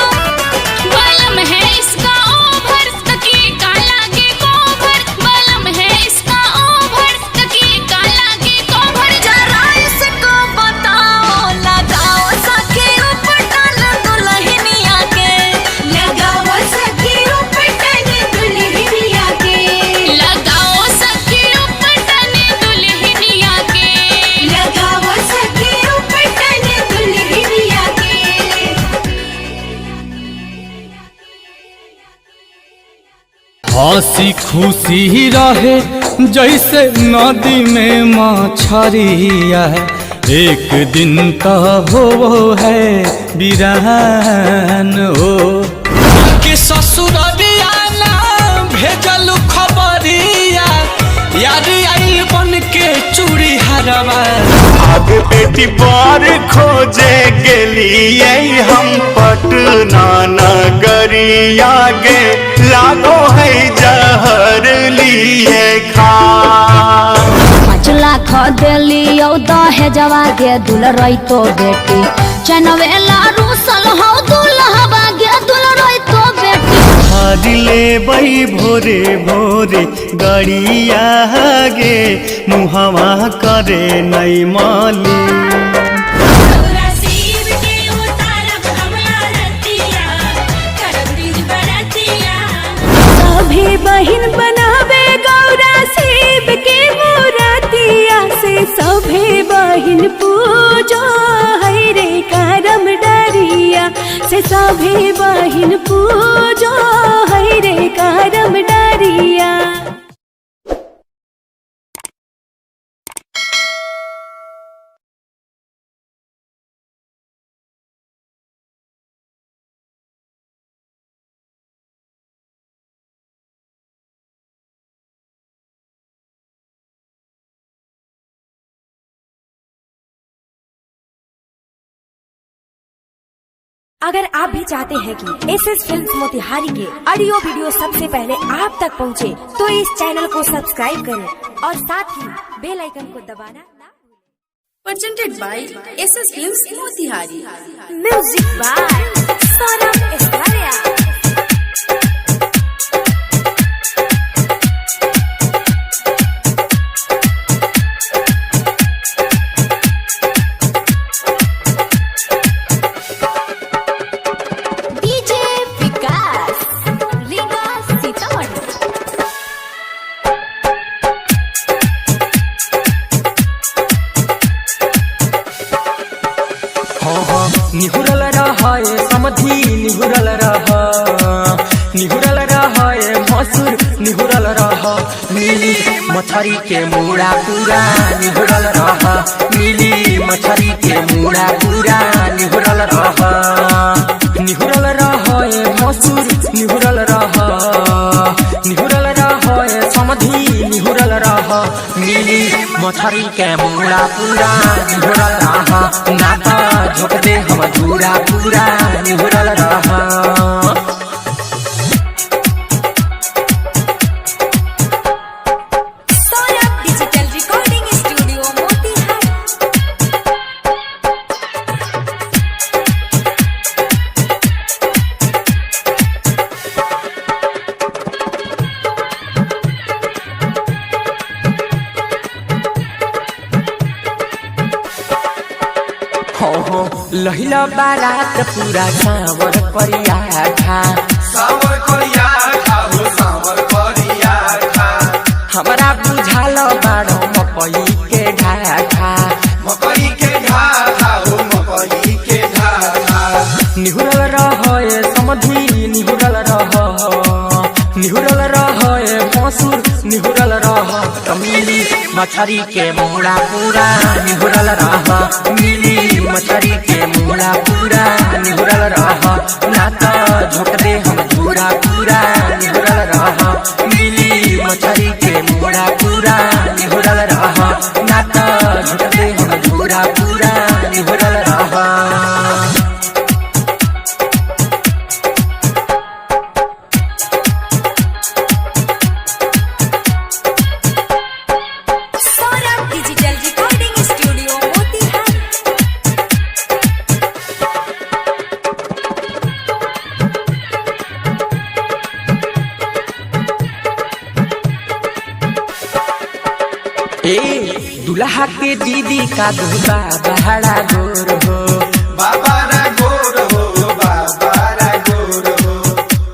बलम है इसका ओभर तकिए का लागे कोभर बलम है इसका ओभर तकिए का लागे कोभर जरा इसको बताओ लगाओ सखी उपटन दुल्हनिया के लगाओ सखी उपटन दुल्हनिया के लगाओ सखी उपटन दुल्हनिया के लगाओ सखी उपटन दुल्हनिया के हंसी खुशी रहे जैसे नदी में मछरिया एक दिन तो हो है बिरहन हो कि ससुररिया ना यारी आई बन के चूड़ी हरवा आगे बेटी बार खोजे गेलिए हम पटना नगरिया गे लागो है जहर लिए खा 5 लाख दिलियो दहेजवा गे दुलरई तो बेटी चनवेला रूसल हो दुल्हवा गे दुलरई तो बेटी हारिले बई भोरे भोरे गड़िया गे मुहवा करे नई माली सभी बहिन बनावे गौरा शिव के मूर्तिया से सभी बहिन पूजो है रे करम डरिया से सभी बहिन पूजो है रे करम डरिया। अगर आप भी चाहते हैं कि एसएस फिल्म्स मोतिहारी के ऑडियो वीडियो सबसे पहले आप तक पहुंचे, तो इस चैनल को सब्सक्राइब करें और साथ ही बेल आइकन को दबाना ना भूलें। Presented by SS Films Motihari. Music by Saurabh Australia. निहुरल रहा समधी निहुरल रहा मसूर निहुरल रहा मिली मछरी के मुड़ा पूरा निहुरल रहा मिली मछरी के मुड़ा पूरा निहुरल रहा मसूर निहुरल रहा समधी निहुरल रहा मिली मछरी के मुड़ा पूरा निहुरल रहा नाता झोंक दे हम धूरा पूरा निहुरल रहा। Saurabh digital recording studio Motihari. लहिला बारात पूरा सावर करिया था हमारा बुझाल बाड़ो मकई के ढाठा निहुरल रहे समधी निहुरल रहे मसूर निहुरल रह मिली मछरी के मुड़ा पूरा निहुरल रहा मिली मछरी के मुड़ा पूरा निहुरल रहा नाता झोंक दे हम धूरा पूरा निहुरल रहा मिली मछरी के मुड़ा पूरा निहुरल रहा नाता झोंक दे हम धूरा पूरा निहुरल रहा। Saurabh digital recording studio Motihari. ए दुल्हा के दीदी का दूल्हा बहरा गोर हो बाबारा गोर हो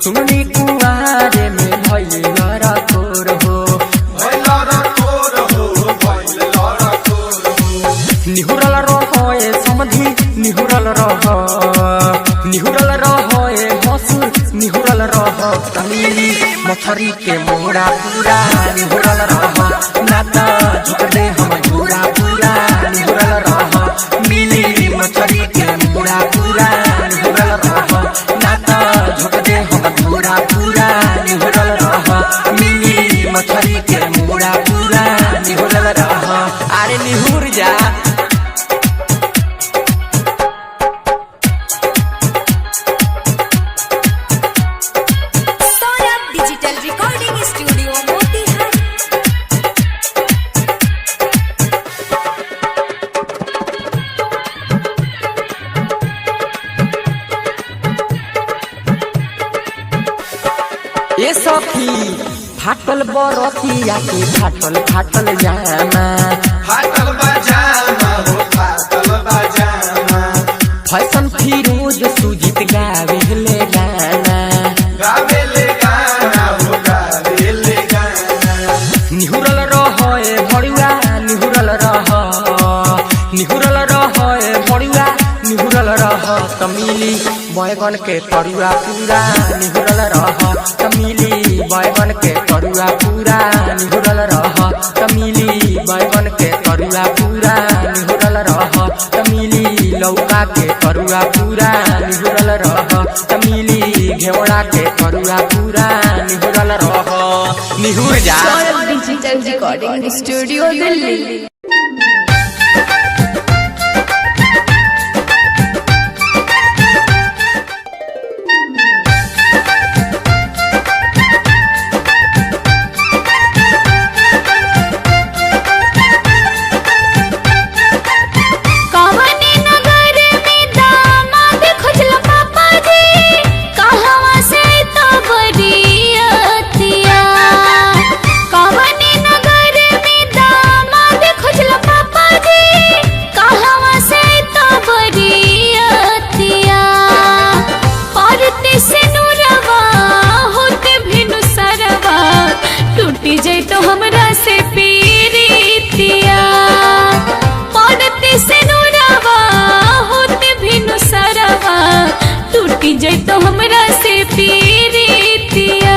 तुमने कुआरे में भइल लड़ा गोर हो निहुरल रहे समधी निहुरल रहे मसूर निहुरल रह तमिली मछरी के मोड़ा पूरा निहुरल रह नाता झुक दे हम धूरा पूरा निहुरल रह मिली मछरी के मोड़ा पूरा निहुरल रह नाता झुक दे हम धूरा पूरा निहुरल रह मिली मछरी के मोड़ा पूरा जा। Saurabh digital recording studio Motihari. ए सखी फाटल बरतिया के फाटल फाटल जामा, फाटल बजामा हो फाटल बजामा, फैशन फिरोज सुजीत गावेले गाना, गावेले गाना हो गावेले गाना। निहुरल रहे भड़ुआ निहुरल रह, निहुरल रहे भड़ुआ निहुरल रह, तमिली बैगन के तरुआ पूरा निहुरल रह, तमिली बैगन के तरुआ पूरा निहुरल रह, तमिली बैगन के तरुआ पूरा निहुरल रह, तमिली लौका के तरुआ पूरा निहुरल रह, तमिली घेवड़ा के तरुआ पूरा निहुरल रह। निहुर जा। Digital recording studio Delhi. तो हमरा से पीरितिया पड़ते से नुरवा होते भी नुसरवा टूटी जाए तो हमरा से पीरितिया।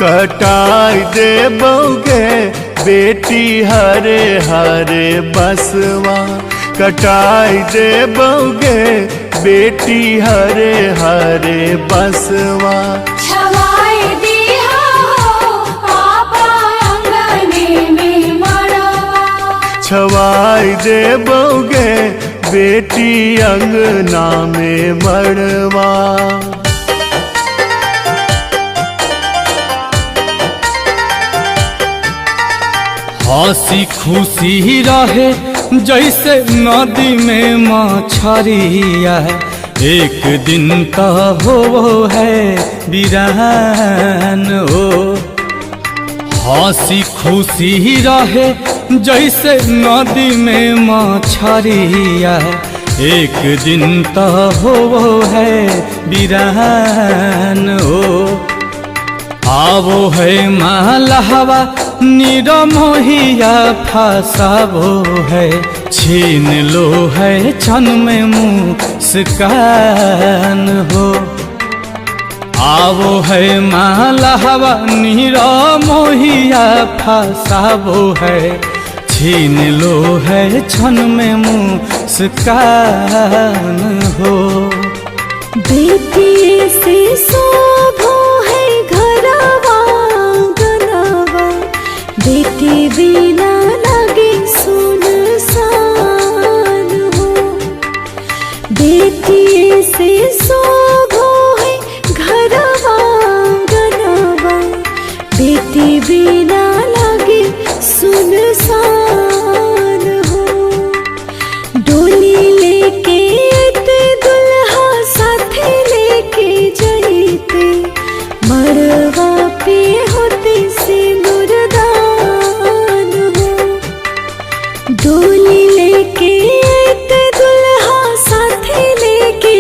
कटाई दे बौगे बेटी हरे हरे बसवा, कटाई दे बौगे बेटी हरे हरे बसवा, छवाई दिया हो पापा अंगने में मड़वा, छवाई दे बौगे बेटी अंगना में मड़वा। हंसी खुशी रहे जैसे नदी में मछरिया, एक दिन तो हो है वीरान हो। हंसी खुशी रहे जैसे नदी में मछरिया, एक दिन तो हो है वीरान हो। आवो है मालहवा निरमोहिया फसाबो है, छीन लो है क्षण में मुस्कान हो। आवो है मालहवा निरमोहिया फसाबो है, छीन लो है क्षण में मुस्कान हो। बेटी से शोभो है घरवा गनवा, बेटी बिना लगे सुनसान हो। बेटी से शोभो है घरवा गनवा, बेटी बिना लगे सुनसान हो। डोली लेके दुल्हा साथे लेके जाते, मरवा पे होते सिंदूरदान हो। डोली लेके दुल्हा साथे लेके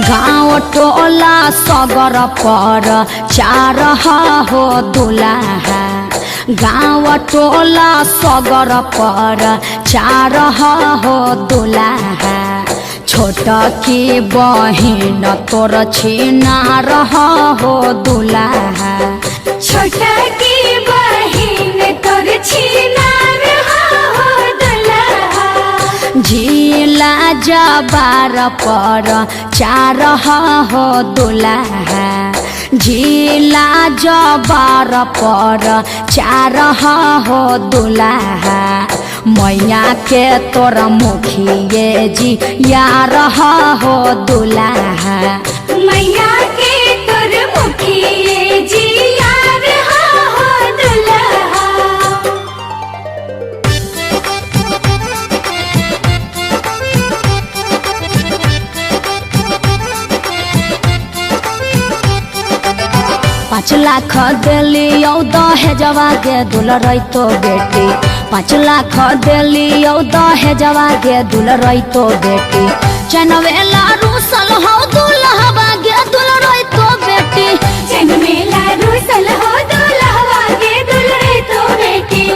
गाँव टोला सगर पर चार हो दुलाहा गाँव टोला सगर पर चार हो दुलाहा छोट की बहिन तोर छिनार हो दुलाहा छोटा की बहिन तोर छिनार हो दुलाहा झीला जबार पर चार हो दुलाहा झीला जबार पर चार हो दुलाहा मैया के तोर मुखिए जी यार हो दुलाहा मैया के तोर मुखिए जी यार हो दुलाहा पाँच लाख दिलियौ दहेजवा गे दुलरई तो बेटी 5 लाख दिलियौ दहेजवा गे दुलरई तो बेटी चनवेला रूसल हो दुल्हवा गे दुलरई तो बेटी चनवेला रूसल हो दुल्हवा गे दुलरई तो बेटी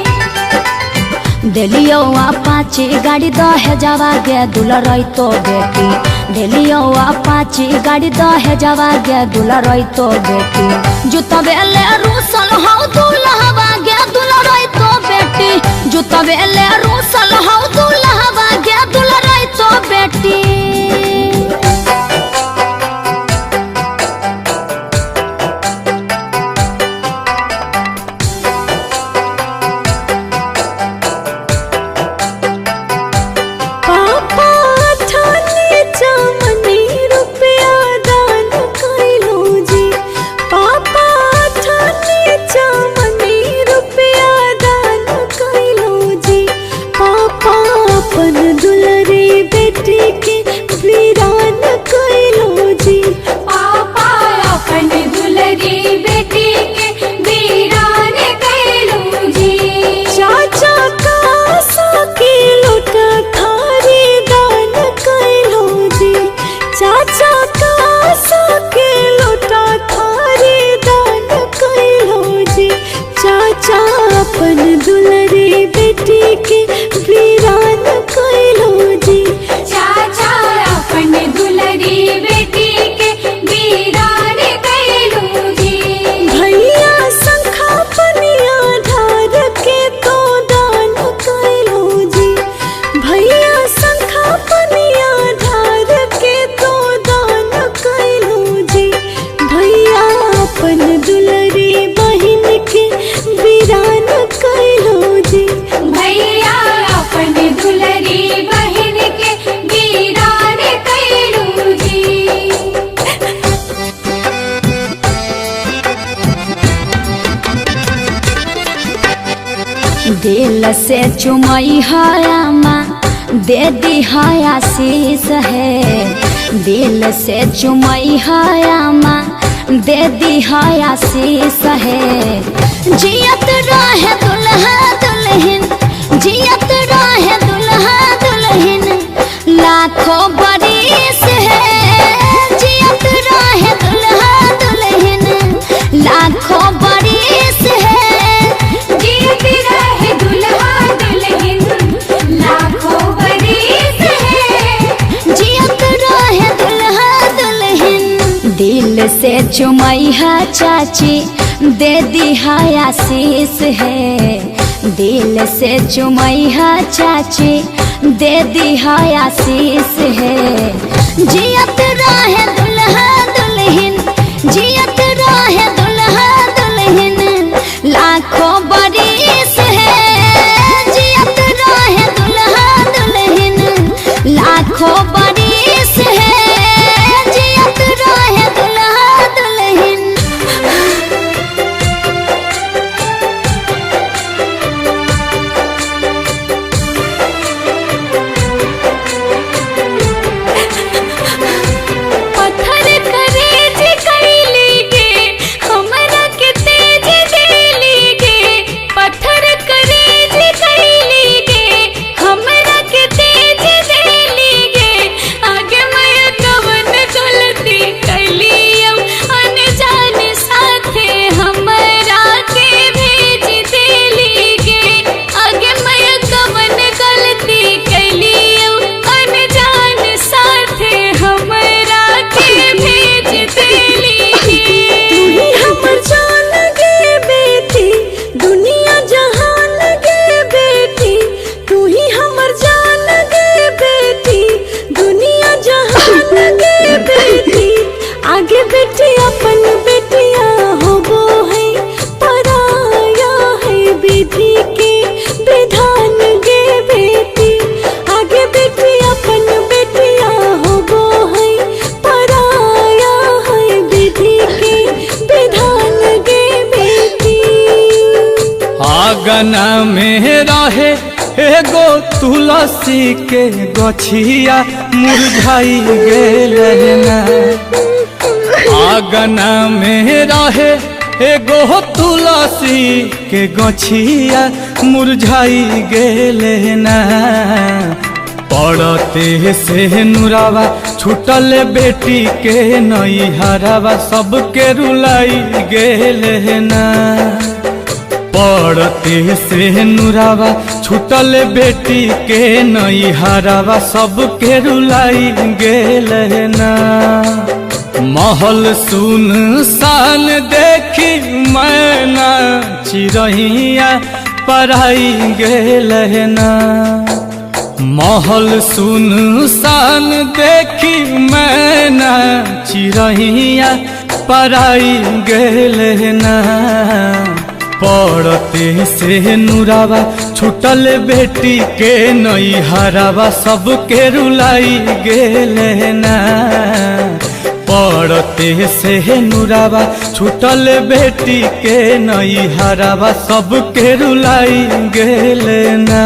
दिलियौ अपाची गाड़ी दहेजवा गे दुलरई तो बेटी दिलियौ अपाची गाड़ी दहेजवा गे दुलरई तो बेटी जुतबेले रूसल हो दुल्हवा गे दुलरई तो बेटी जुतबेले रूसल हो दुल्हवा गे दुलरई तो बेटी दिल से चुमई है माँ दे दी है आशीष है दिल से चुमई है माँ दे दी है आशीष है जियत रहे दुल्हा दुल्हन जियत रहे दुल्हा दुल्हन लाखों बरिस है जियत रहे दुल्हा दुल्हन लाखों बरिस है जियत रहे दुल्हा दुल्हन लाखों बरिस है जियत रहे दुल्हा दुल्हन दिल से चुमई है चाची दे दी है आशीष है दिल से चुमई है चाची दे दी है आशीष है जियत रहे दुल्हा दुल्हन जियत रहे दुल्हा दुल्हन लाखों बरिस है जियत रहे दुल्हा दुल्हन लाखों बरिस है जियत रहे दुल्हा दुल्हन पत्थर करेज कैली गे हमरा के तेज देली गे पत्थर करेज कैली गे हमरा के तेज देली गे आंगना में रहे एगो तुलसी के गछिया मुरझाई गेल ना। आंगना में रहे एगो तुलसी के गछिया मुरझाई गेल ना। पड़ते से नुरावा छूटल बेटी के नैहरावा सबके रुलाई गेल ना। पड़ते से नुरावा छूटल बेटी के नैहरावा सबके रुलाई गेल ना। महल सुनसान देखी मैना चिरैया पढ़ाई गेल ना। महल सुनसान देखी मैना चिरैया पढ़ाई गेल ना। पड़ते से नुरावा छूटल बेटी के नैहरावा सबके रुलाई गेल ना। पड़ते से नुरावा छूटल बेटी के नैहरावा सबके रुलाई गेल ना।